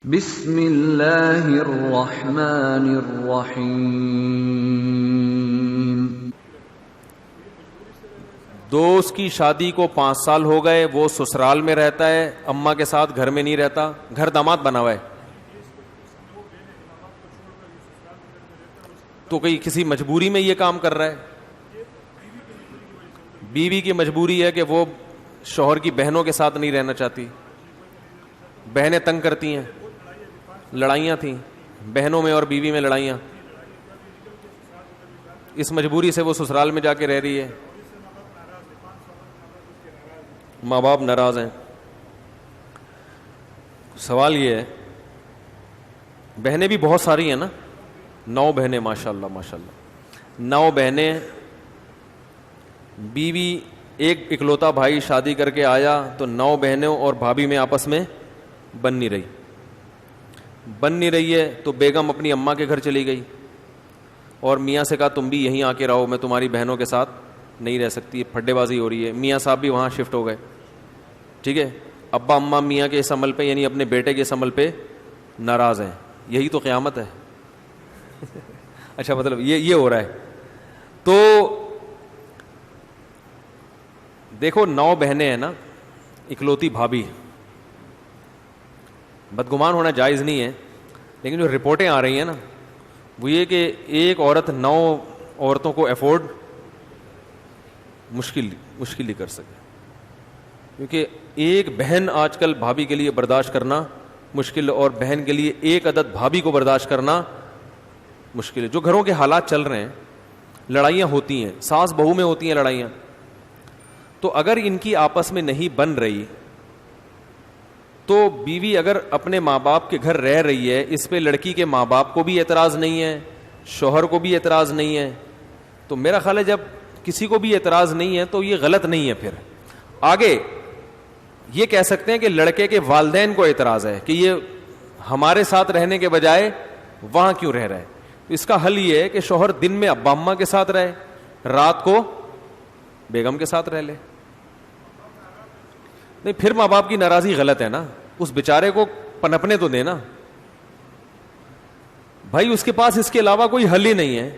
بسم اللہ الرحمن الرحیم۔ دوست کی شادی کو 5 سال ہو گئے، وہ سسرال میں رہتا ہے، اماں کے ساتھ گھر میں نہیں رہتا، گھر داماد بنا ہوا ہے، تو کسی مجبوری میں یہ کام کر رہا ہے؟ بیوی کی مجبوری ہے کہ وہ شوہر کی بہنوں کے ساتھ نہیں رہنا چاہتی، بہنیں تنگ کرتی ہیں، لڑائیاں تھیں بہنوں میں اور بیوی میں، لڑائیاں، اس مجبوری سے وہ سسرال میں جا کے رہ رہی ہے، ماں باپ ناراض ہیں۔ سوال یہ ہے، بہنیں بھی بہت ساری ہیں نا، 9 بہنیں، ماشاءاللہ ماشاءاللہ 9 بہنیں، بیوی ایک اکلوتا بھائی شادی کر کے آیا تو 9 بہنوں اور بھابھی میں آپس میں بن نہیں رہی ہے، تو بیگم اپنی اماں کے گھر چلی گئی اور میاں سے کہا تم بھی یہیں آ کے رہو، میں تمہاری بہنوں کے ساتھ نہیں رہ سکتی، پھڈے بازی ہو رہی ہے۔ میاں صاحب بھی وہاں شفٹ ہو گئے، ٹھیک ہے، ابا اماں میاں کے اس عمل پہ، یعنی اپنے بیٹے کے اس عمل پہ ناراض ہیں، یہی تو قیامت ہے۔ اچھا، مطلب یہ ہو رہا ہے۔ تو دیکھو 9 بہنیں ہیں نا، اکلوتی بھابھی، بدگمان ہونا جائز نہیں ہے، لیکن جو رپورٹیں آ رہی ہیں نا وہ یہ کہ ایک عورت 9 عورتوں کو افورڈ مشکل ہی کر سکے، کیونکہ ایک بہن آج کل بھابھی کے لیے برداشت کرنا مشکل، اور بہن کے لیے ایک عدد بھابھی کو برداشت کرنا مشکل ہے۔ جو گھروں کے حالات چل رہے ہیں، لڑائیاں ہوتی ہیں، ساس بہو میں ہوتی ہیں لڑائیاں، تو اگر ان کی آپس میں نہیں بن رہی تو بیوی اگر اپنے ماں باپ کے گھر رہ رہی ہے، اس پہ لڑکی کے ماں باپ کو بھی اعتراض نہیں ہے، شوہر کو بھی اعتراض نہیں ہے، تو میرا خیال ہے جب کسی کو بھی اعتراض نہیں ہے تو یہ غلط نہیں ہے۔ پھر آگے یہ کہہ سکتے ہیں کہ لڑکے کے والدین کو اعتراض ہے کہ یہ ہمارے ساتھ رہنے کے بجائے وہاں کیوں رہ رہا ہے، تو اس کا حل یہ ہے کہ شوہر دن میں ابا اماں کے ساتھ رہے، رات کو بیگم کے ساتھ رہ لے۔ نہیں، پھر ماں باپ کی ناراضی غلط ہے نا، اس بیچارے کو پنپنے تو دینا بھائی، اس کے پاس اس کے علاوہ کوئی حل ہی نہیں ہے۔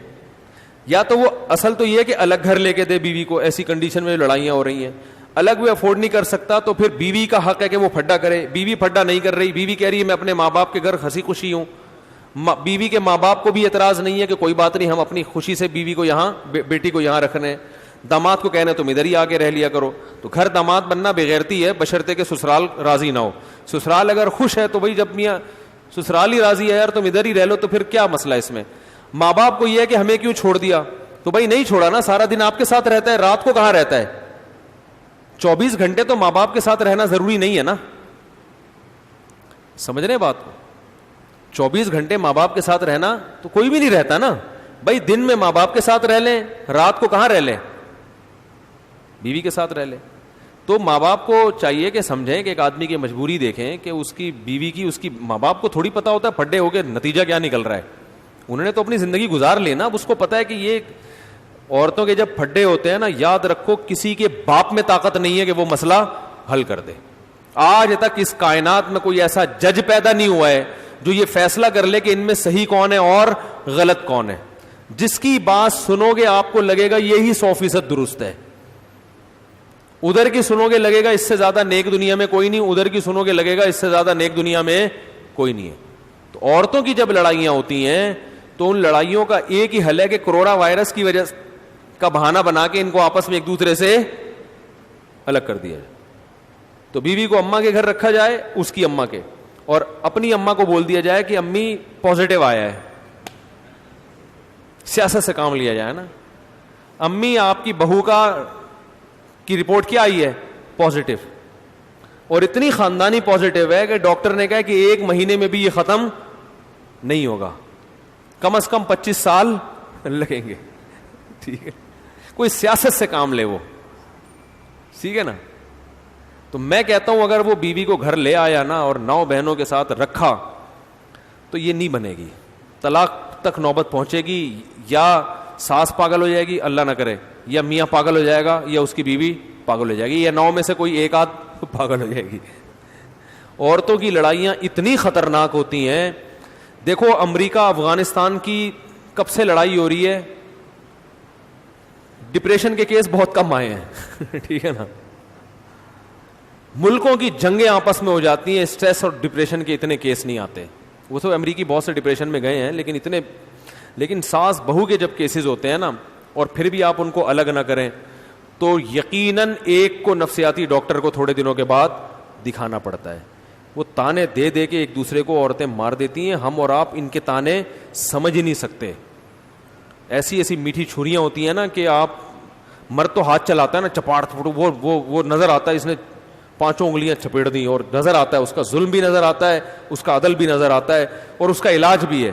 یا تو وہ اصل تو یہ کہ الگ گھر لے کے دے بیوی کو، ایسی کنڈیشن میں لڑائیاں ہو رہی ہیں، الگ بھی افورڈ نہیں کر سکتا تو پھر بیوی کا حق ہے کہ وہ پھڈا کرے، بیوی پھڈا نہیں کر رہی، بیوی کہہ رہی ہے میں اپنے ماں باپ کے گھر ہنسی خوشی ہوں، بیوی کے ماں باپ کو بھی اعتراض نہیں ہے کہ کوئی بات نہیں، ہم اپنی خوشی سے بیوی کو یہاں، بیٹی کو یہاں رکھنے ہیں، داماد کو کہنا تم ادھر ہی آ کے رہ لیا کرو۔ تو گھر داماد بننا بغیرتی ہے، بشرطے کہ سسرال راضی نہ ہو۔ سسرال اگر خوش ہے تو بھائی جب میاں سسرال ہی راضی ہے یار تم ادھر ہی رہ لو، تو پھر کیا مسئلہ اس میں؟ ماں باپ کو یہ ہے کہ ہمیں کیوں چھوڑ دیا، تو بھائی نہیں چھوڑا نا، سارا دن آپ کے ساتھ رہتا ہے، رات کو کہاں رہتا ہے؟ 24 گھنٹے تو ماں باپ کے ساتھ رہنا ضروری نہیں ہے نا، سمجھ رہے بات کو؟ 24 گھنٹے ماں باپ کے ساتھ رہنا تو کوئی بھی نہیں رہتا نا بھائی، دن میں ماں باپ کے ساتھ رہ لیں، رات کو کہاں رہ لیں؟ بیوی کے ساتھ رہ لے۔ تو ماں باپ کو چاہیے کہ سمجھیں کہ ایک آدمی کی مجبوری دیکھیں کہ اس کی بیوی کی، اس کی ماں باپ کو تھوڑی پتا ہوتا ہے پھڈے ہو کے نتیجہ کیا نکل رہا ہے، انہوں نے تو اپنی زندگی گزار لی نا، اب اس کو پتا ہے کہ یہ عورتوں کے جب پھڈے ہوتے ہیں نا، یاد رکھو کسی کے باپ میں طاقت نہیں ہے کہ وہ مسئلہ حل کر دے۔ آج تک اس کائنات میں کوئی ایسا جج پیدا نہیں ہوا ہے جو یہ فیصلہ کر لے کہ ان میں صحیح کون ہے اور غلط کون ہے۔ جس کی بات سنو گے آپ کو لگے گا یہی 100% درست ہے، ادھر کی سنو گے لگے گا اس سے زیادہ نیک دنیا میں کوئی نہیں، ادھر کی سنو گے لگے گا اس سے زیادہ نیک دنیا میں کوئی نہیں ہے۔ تو عورتوں کی جب لڑائیاں ہوتی ہیں تو ان لڑائیوں کا ایک ہی حل ہے کہ کرونا وائرس کی وجہ کا بہانہ بنا کے ان کو آپس میں ایک دوسرے سے الگ کر دیا جائے۔ تو بیوی کو اماں کے گھر رکھا جائے، اس کی اماں کے، اور اپنی اماں کو بول دیا جائے کہ امی پازیٹیو آیا ہے، سیاست سے کام لیا جائے نا، امی آپ کی بہو کی رپورٹ کیا آئی ہے؟ پازیٹیو، اور اتنی خاندانی پازیٹیو ہے کہ ڈاکٹر نے کہا کہ 1 مہینے میں بھی یہ ختم نہیں ہوگا، کم از کم 25 سال لگیں گے، ٹھیک ہے، کوئی سیاست سے کام لے وہ، ٹھیک ہے نا۔ تو میں کہتا ہوں اگر وہ بیوی کو گھر لے آیا نا اور 9 بہنوں کے ساتھ رکھا تو یہ نہیں بنے گی، طلاق تک نوبت پہنچے گی، یا ساس پاگل ہو جائے گی اللہ نہ کرے، یا میاں پاگل ہو جائے گا، یا اس کی بیوی پاگل ہو جائے گی، یا 9 میں سے کوئی ایک آدھ پاگل ہو جائے گی۔ عورتوں کی لڑائیاں اتنی خطرناک ہوتی ہیں. دیکھو امریکہ افغانستان کی کب سے لڑائی ہو رہی ہے, ڈپریشن کے کیس بہت کم آئے ہیں ٹھیک ہے نا. ملکوں کی جنگیں آپس میں ہو جاتی ہیں, اسٹریس اور ڈپریشن کے اتنے کیس نہیں آتے. وہ تو امریکی بہت سے ڈپریشن میں گئے ہیں, لیکن ساس بہو کے جب کیسز ہوتے ہیں نا, اور پھر بھی آپ ان کو الگ نہ کریں, تو یقیناً ایک کو نفسیاتی ڈاکٹر کو تھوڑے دنوں کے بعد دکھانا پڑتا ہے. وہ تانے دے دے کے ایک دوسرے کو عورتیں مار دیتی ہیں. ہم اور آپ ان کے تانے سمجھ ہی نہیں سکتے. ایسی ایسی میٹھی چھریاں ہوتی ہیں نا کہ آپ مرد تو ہاتھ چلاتا ہے نا, چپاڑ وہ نظر آتا ہے اس نے 5 انگلیاں چپیڑ دی, اور نظر آتا ہے اس کا ظلم بھی نظر آتا ہے, اس کا عدل بھی نظر آتا ہے, اور اس کا علاج بھی ہے.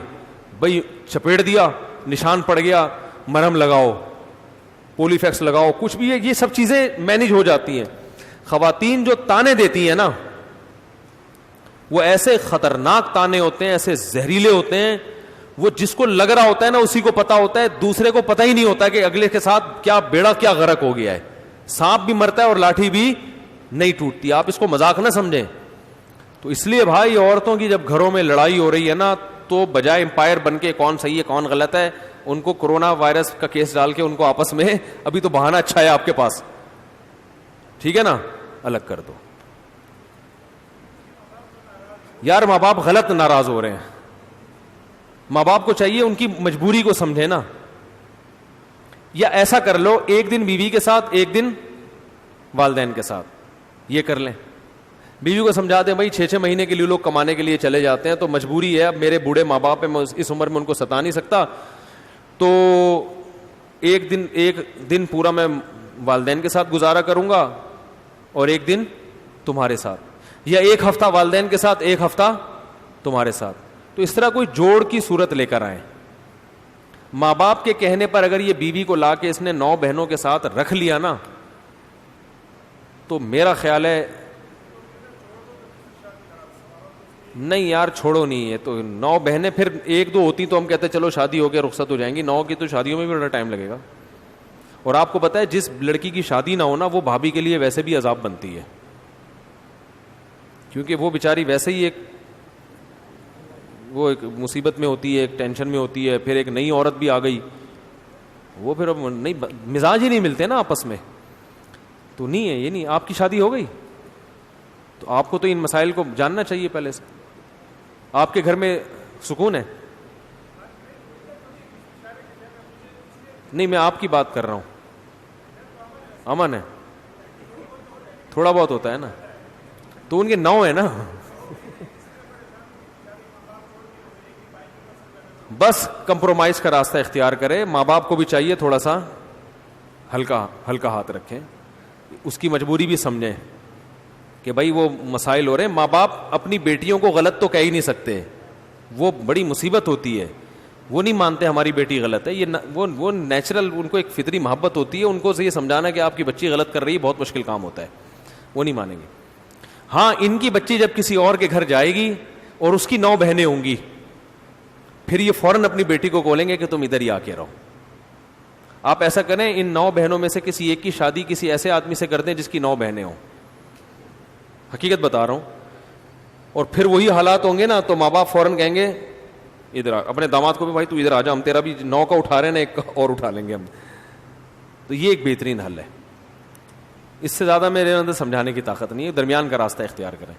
بھائی چپیڑ دیا, نشان پڑ گیا, مرہم لگاؤ, پولی فیکس لگاؤ, کچھ بھی ہے, یہ سب چیزیں مینج ہو جاتی ہیں. خواتین جو تانے دیتی ہیں نا, وہ ایسے خطرناک تانے ہوتے ہیں, ایسے زہریلے ہوتے ہیں, وہ جس کو لگ رہا ہوتا ہے نا اسی کو پتا ہوتا ہے, دوسرے کو پتہ ہی نہیں ہوتا کہ اگلے کے ساتھ کیا بیڑا کیا غرق ہو گیا ہے. سانپ بھی مرتا ہے اور لاٹھی بھی نہیں ٹوٹتی. آپ اس کو مذاق نہ سمجھیں. تو اس لیے بھائی عورتوں کی جب گھروں میں لڑائی ہو رہی ہے نا, تو بجائے امپائر بن کے کون صحیح ہے کون غلط ہے, ان کو کورونا وائرس کا کیس ڈال کے ان کو آپس میں, ابھی تو بہانہ اچھا ہے آپ کے پاس, ٹھیک ہے نا, الگ کر دو. یار ماں باپ غلط ناراض ہو رہے ہیں. ماں باپ کو چاہیے ان کی مجبوری کو سمجھے نا. یا ایسا کر لو, ایک دن بیوی کے ساتھ, ایک دن والدین کے ساتھ, یہ کر لیں. بیوی کو سمجھا دیں بھائی 6 مہینے کے لیے لوگ کمانے کے لیے چلے جاتے ہیں, تو مجبوری ہے, اب میرے بوڑھے ماں باپ ہیں, میں اس عمر میں ان کو ستا نہیں سکتا, تو ایک دن پورا میں والدین کے ساتھ گزارا کروں گا اور ایک دن تمہارے ساتھ, یا ایک ہفتہ والدین کے ساتھ ایک ہفتہ تمہارے ساتھ. تو اس طرح کوئی جوڑ کی صورت لے کر آئیں. ماں باپ کے کہنے پر اگر یہ بیوی کو لا کے اس نے 9 بہنوں کے ساتھ رکھ لیا نا, تو میرا خیال ہے نہیں یار چھوڑو نہیں ہے. تو 9 بہنیں پھر 1-2 ہوتی تو ہم کہتے چلو شادی ہو گیا رخصت ہو جائیں گی, 9 کی تو شادیوں میں بھی بڑا ٹائم لگے گا. اور آپ کو پتہ ہے جس لڑکی کی شادی نہ ہونا وہ بھابھی کے لیے ویسے بھی عذاب بنتی ہے, کیونکہ وہ بیچاری ویسے ہی ایک مصیبت میں ہوتی ہے, ایک ٹینشن میں ہوتی ہے, پھر ایک نئی عورت بھی آ گئی, وہ پھر نہیں مزاج ہی نہیں ملتے نا آپس میں. تو نہیں ہے, یہ نہیں. آپ کی شادی ہو گئی تو آپ کو تو ان مسائل کو جاننا چاہیے پہلے سے. آپ کے گھر میں سکون ہے؟ نہیں, میں آپ کی بات کر رہا ہوں. امن ہے؟ تھوڑا بہت ہوتا ہے نا, تو ان کے 9 ہے نا. بس کمپرومائز کا راستہ اختیار کرے. ماں باپ کو بھی چاہیے تھوڑا سا ہلکا ہاتھ رکھیں, اس کی مجبوری بھی سمجھیں کہ بھائی وہ مسائل ہو رہے ہیں. ماں باپ اپنی بیٹیوں کو غلط تو کہہ ہی نہیں سکتے, وہ بڑی مصیبت ہوتی ہے. وہ نہیں مانتے ہماری بیٹی غلط ہے, یہ وہ نیچرل, ان کو ایک فطری محبت ہوتی ہے. ان کو یہ سمجھانا کہ آپ کی بچی غلط کر رہی ہے بہت مشکل کام ہوتا ہے, وہ نہیں مانیں گے. ہاں, ان کی بچی جب کسی اور کے گھر جائے گی اور اس کی 9 بہنیں ہوں گی, پھر یہ فوراً اپنی بیٹی کو بولیں گے کہ تم ادھر ہی آ کے رہو. آپ ایسا کریں, ان 9 بہنوں میں سے کسی ایک کی شادی کسی ایسے آدمی سے کر دیں جس کی 9 بہنیں ہوں. حقیقت بتا رہا ہوں. اور پھر وہی حالات ہوں گے نا, تو ماں باپ فوراً کہیں گے ادھر اپنے داماد کو بھی بھائی تو ادھر آ جا, ہم تیرا بھی 9 کا اٹھا رہے ہیں نا, ایک اور اٹھا لیں گے ہم. تو یہ ایک بہترین حل ہے. اس سے زیادہ میرے اندر سمجھانے کی طاقت نہیں ہے. درمیان کا راستہ اختیار کریں.